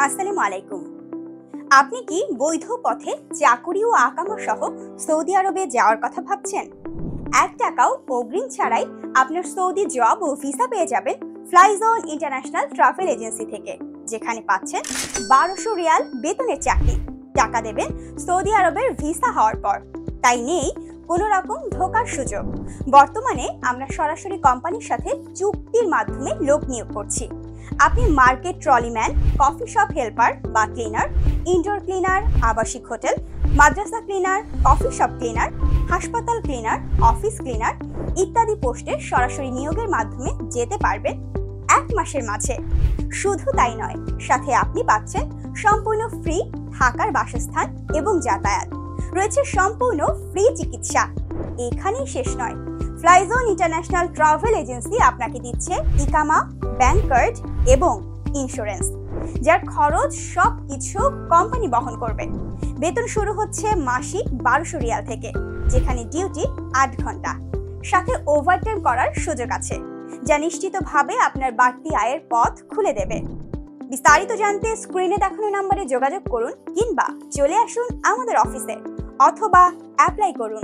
আসসালামু আলাইকুম। আপনি কি বৈধ পথে চাকুরি ও আকামা সহ সৌদি আরবে যাওয়ার কথা ভাবছেন? ১ টাকাও অগ্রিম ছাড়াই আপনার সৌদি জব ও ভিসা পেয়ে যাবেন ফ্লাইজোন ইন্টারন্যাশনাল ট্রাভেল এজেন্সি থেকে, যেখানে পাচ্ছেন ১২০০ রিয়াল বেতনের চাকরি। টাকা দেবেন সৌদি আরবের ভিসা হওয়ার পর। তাই নেই কোনো রকম ধোকার সুযোগ। বর্তমানে আমরা সরাসরি কোম্পানির সাথে চুক্তির মাধ্যমে লোক নিয়োগ করছি। আপনি মার্কেট ট্রলিম্যান, কফি শপ হেল্পার বা ক্লিনার, ইনডোর ক্লিনার, আবাসিক হোটেল, মাদ্রাসা ক্লিনার, কফি শপ ক্লিনার, হাসপাতাল ক্লিনার, অফিস ক্লিনার ইত্যাদি পোস্টে সরাসরি নিয়োগের মাধ্যমে যেতে পারবেন ১ মাসের মাঝে। শুধু তাই নয়, সাথে আপনি পাচ্ছেন সম্পূর্ণ ফ্রি থাকার বাসস্থান এবং যাতায়াত। রয়েছে সম্পূর্ণ ফ্রি চিকিৎসা। এখানেই শেষ নয়, ফ্লাইজোন ইন্টারন্যাশনাল ট্রাভেল এজেন্সি আপনাকে দিচ্ছে ইকামা, ব্যাংক কার্ড এবং ইন্স্যুরেন্স, যার খরচ সবকিছু কোম্পানি বহন করবে। বেতন শুরু হচ্ছে মাসিক ১২০০ রিয়াল থেকে, যেখানে ডিউটি ৮ ঘন্টা। সাথে ওভারটাইম করার সুযোগ আছে, যা নিশ্চিতভাবে আপনার বাড়তি আয়ের পথ খুলে দেবে। বিস্তারিত জানতে স্ক্রিনে দেখানো নম্বরে যোগাযোগ করুন কিংবা চলে আসুন আমাদের অফিসে অথবা অ্যাপ্লাই করুন।